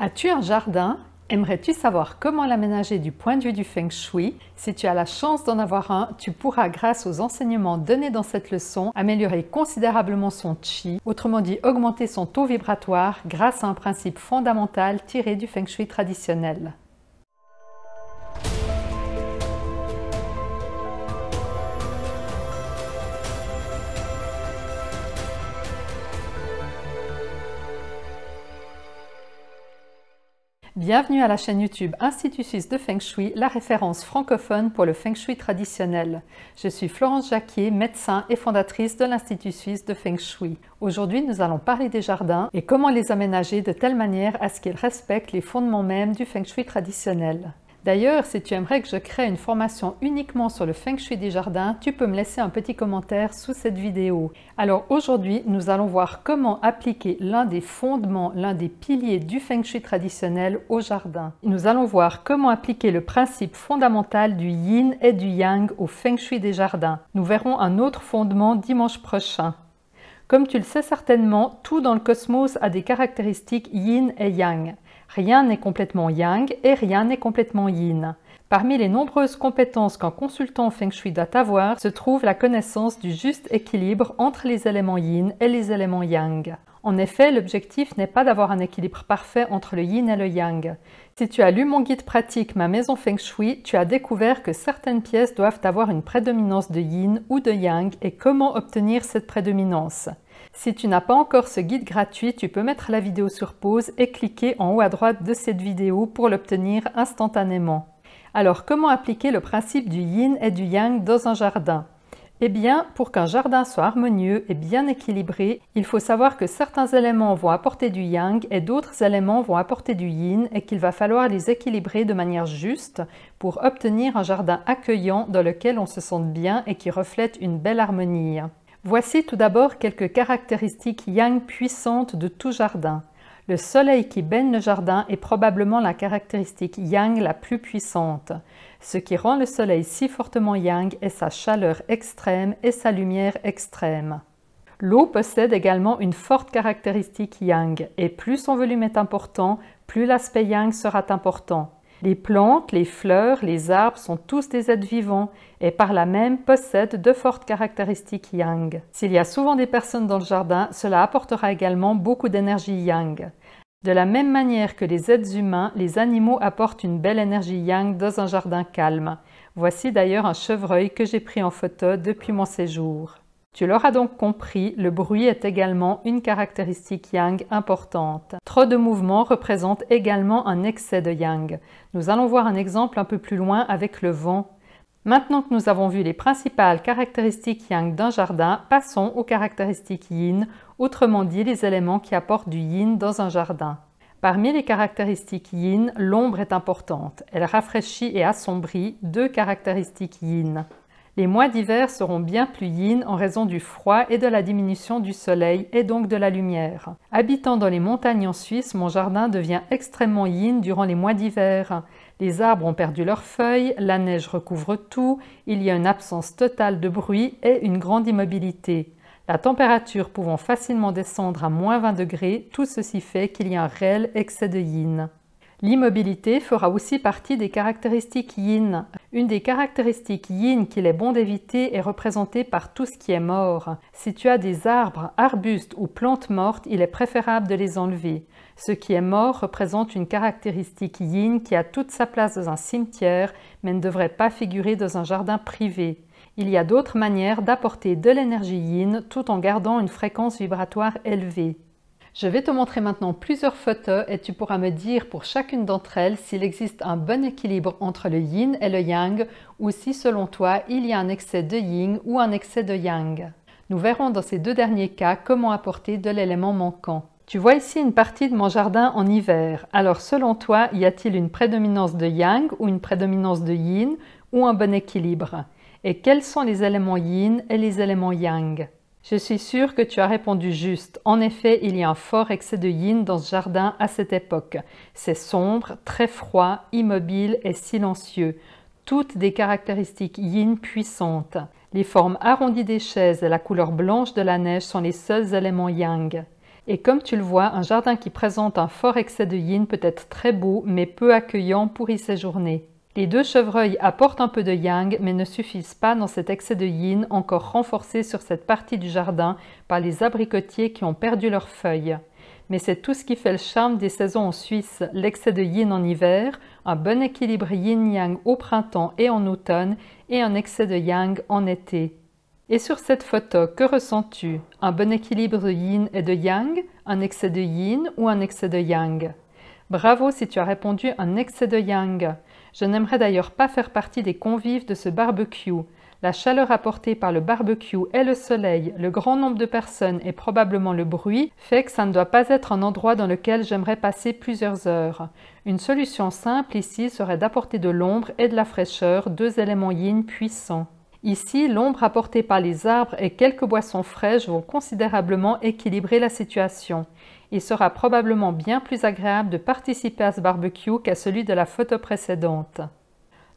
As-tu un jardin? Aimerais-tu savoir comment l'aménager du point de vue du Feng Shui? Si tu as la chance d'en avoir un, tu pourras, grâce aux enseignements donnés dans cette leçon, améliorer considérablement son Qi, autrement dit augmenter son taux vibratoire grâce à un principe fondamental tiré du Feng Shui traditionnel. Bienvenue à la chaîne YouTube Institut Suisse de Feng Shui, la référence francophone pour le Feng Shui traditionnel. Je suis Florence Jacquier, médecin et fondatrice de l'Institut Suisse de Feng Shui. Aujourd'hui, nous allons parler des jardins et comment les aménager de telle manière à ce qu'ils respectent les fondements mêmes du Feng Shui traditionnel. D'ailleurs, si tu aimerais que je crée une formation uniquement sur le Feng Shui des jardins, tu peux me laisser un petit commentaire sous cette vidéo. Alors aujourd'hui, nous allons voir comment appliquer l'un des fondements, l'un des piliers du Feng Shui traditionnel au jardin. Nous allons voir comment appliquer le principe fondamental du Yin et du Yang au Feng Shui des jardins. Nous verrons un autre fondement dimanche prochain. Comme tu le sais certainement, tout dans le cosmos a des caractéristiques Yin et Yang. Rien n'est complètement Yang et rien n'est complètement Yin. Parmi les nombreuses compétences qu'un consultant en Feng Shui doit avoir se trouve la connaissance du juste équilibre entre les éléments Yin et les éléments Yang. En effet, l'objectif n'est pas d'avoir un équilibre parfait entre le Yin et le Yang. Si tu as lu mon guide pratique Ma maison Feng Shui, tu as découvert que certaines pièces doivent avoir une prédominance de Yin ou de Yang et comment obtenir cette prédominance. Si tu n'as pas encore ce guide gratuit, tu peux mettre la vidéo sur pause et cliquer en haut à droite de cette vidéo pour l'obtenir instantanément. Alors, comment appliquer le principe du Yin et du Yang dans un jardin? Eh bien, pour qu'un jardin soit harmonieux et bien équilibré, il faut savoir que certains éléments vont apporter du Yang et d'autres éléments vont apporter du Yin et qu'il va falloir les équilibrer de manière juste pour obtenir un jardin accueillant dans lequel on se sente bien et qui reflète une belle harmonie. Voici tout d'abord quelques caractéristiques Yang puissantes de tout jardin. Le soleil qui baigne le jardin est probablement la caractéristique Yang la plus puissante. Ce qui rend le soleil si fortement Yang est sa chaleur extrême et sa lumière extrême. L'eau possède également une forte caractéristique Yang, et plus son volume est important, plus l'aspect Yang sera important. Les plantes, les fleurs, les arbres sont tous des êtres vivants et par là même possèdent de fortes caractéristiques Yang. S'il y a souvent des personnes dans le jardin, cela apportera également beaucoup d'énergie Yang. De la même manière que les êtres humains, les animaux apportent une belle énergie Yang dans un jardin calme. Voici d'ailleurs un chevreuil que j'ai pris en photo depuis mon séjour. Tu l'auras donc compris, le bruit est également une caractéristique Yang importante. Trop de mouvement représente également un excès de Yang. Nous allons voir un exemple un peu plus loin avec le vent. Maintenant que nous avons vu les principales caractéristiques Yang d'un jardin, passons aux caractéristiques Yin, autrement dit les éléments qui apportent du Yin dans un jardin. Parmi les caractéristiques Yin, l'ombre est importante. Elle rafraîchit et assombrit, deux caractéristiques Yin. Les mois d'hiver seront bien plus yin en raison du froid et de la diminution du soleil et donc de la lumière. Habitant dans les montagnes en Suisse, mon jardin devient extrêmement yin durant les mois d'hiver. Les arbres ont perdu leurs feuilles, la neige recouvre tout, il y a une absence totale de bruit et une grande immobilité. La température pouvant facilement descendre à moins 20 degrés, tout ceci fait qu'il y a un réel excès de yin. L'immobilité fera aussi partie des caractéristiques Yin. Une des caractéristiques Yin qu'il est bon d'éviter est représentée par tout ce qui est mort. Si tu as des arbres, arbustes ou plantes mortes, il est préférable de les enlever. Ce qui est mort représente une caractéristique Yin qui a toute sa place dans un cimetière, mais ne devrait pas figurer dans un jardin privé. Il y a d'autres manières d'apporter de l'énergie Yin tout en gardant une fréquence vibratoire élevée. Je vais te montrer maintenant plusieurs photos et tu pourras me dire pour chacune d'entre elles s'il existe un bon équilibre entre le Yin et le Yang ou si selon toi il y a un excès de Yin ou un excès de Yang. Nous verrons dans ces deux derniers cas comment apporter de l'élément manquant. Tu vois ici une partie de mon jardin en hiver. Alors selon toi, y a-t-il une prédominance de Yang ou une prédominance de Yin ou un bon équilibre? Et quels sont les éléments Yin et les éléments Yang? Je suis sûre que tu as répondu juste. En effet, il y a un fort excès de yin dans ce jardin à cette époque. C'est sombre, très froid, immobile et silencieux. Toutes des caractéristiques yin puissantes. Les formes arrondies des chaises et la couleur blanche de la neige sont les seuls éléments yang. Et comme tu le vois, un jardin qui présente un fort excès de yin peut être très beau, mais peu accueillant pour y séjourner. Les 2 chevreuils apportent un peu de yang, mais ne suffisent pas dans cet excès de yin encore renforcé sur cette partie du jardin par les abricotiers qui ont perdu leurs feuilles. Mais c'est tout ce qui fait le charme des saisons en Suisse, l'excès de yin en hiver, un bon équilibre yin-yang au printemps et en automne, et un excès de yang en été. Et sur cette photo, que ressens-tu? Un bon équilibre de yin et de yang, un excès de yin ou un excès de yang? Bravo si tu as répondu un excès de yang. Je n'aimerais d'ailleurs pas faire partie des convives de ce barbecue. La chaleur apportée par le barbecue et le soleil, le grand nombre de personnes et probablement le bruit fait que ça ne doit pas être un endroit dans lequel j'aimerais passer plusieurs heures. Une solution simple ici serait d'apporter de l'ombre et de la fraîcheur, 2 éléments yin puissants. Ici, l'ombre apportée par les arbres et quelques boissons fraîches vont considérablement équilibrer la situation. Il sera probablement bien plus agréable de participer à ce barbecue qu'à celui de la photo précédente.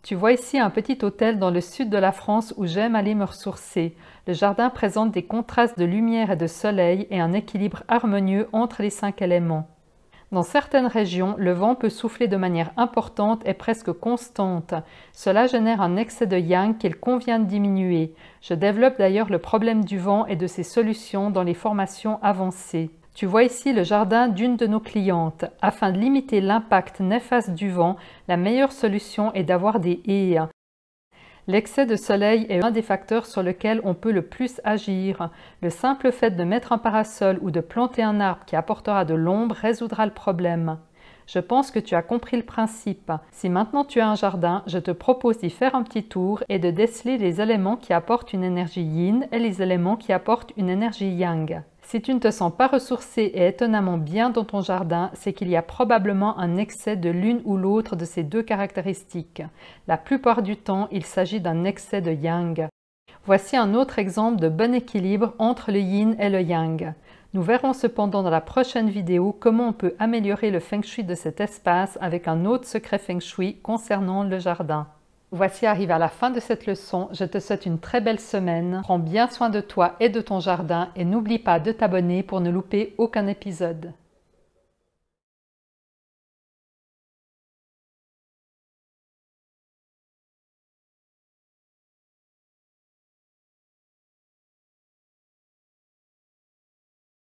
Tu vois ici un petit hôtel dans le sud de la France où j'aime aller me ressourcer. Le jardin présente des contrastes de lumière et de soleil et un équilibre harmonieux entre les 5 éléments. Dans certaines régions, le vent peut souffler de manière importante et presque constante. Cela génère un excès de yang qu'il convient de diminuer. Je développe d'ailleurs le problème du vent et de ses solutions dans les formations avancées. Tu vois ici le jardin d'une de nos clientes. Afin de limiter l'impact néfaste du vent, la meilleure solution est d'avoir des haies. L'excès de soleil est un des facteurs sur lesquels on peut le plus agir. Le simple fait de mettre un parasol ou de planter un arbre qui apportera de l'ombre résoudra le problème. Je pense que tu as compris le principe. Si maintenant tu as un jardin, je te propose d'y faire un petit tour et de déceler les éléments qui apportent une énergie yin et les éléments qui apportent une énergie yang. Si tu ne te sens pas ressourcé et étonnamment bien dans ton jardin, c'est qu'il y a probablement un excès de l'une ou l'autre de ces 2 caractéristiques. La plupart du temps, il s'agit d'un excès de yang. Voici un autre exemple de bon équilibre entre le yin et le yang. Nous verrons cependant dans la prochaine vidéo comment on peut améliorer le feng shui de cet espace avec un autre secret feng shui concernant le jardin. Voici arrivé à la fin de cette leçon. Je te souhaite une très belle semaine. Prends bien soin de toi et de ton jardin et n'oublie pas de t'abonner pour ne louper aucun épisode.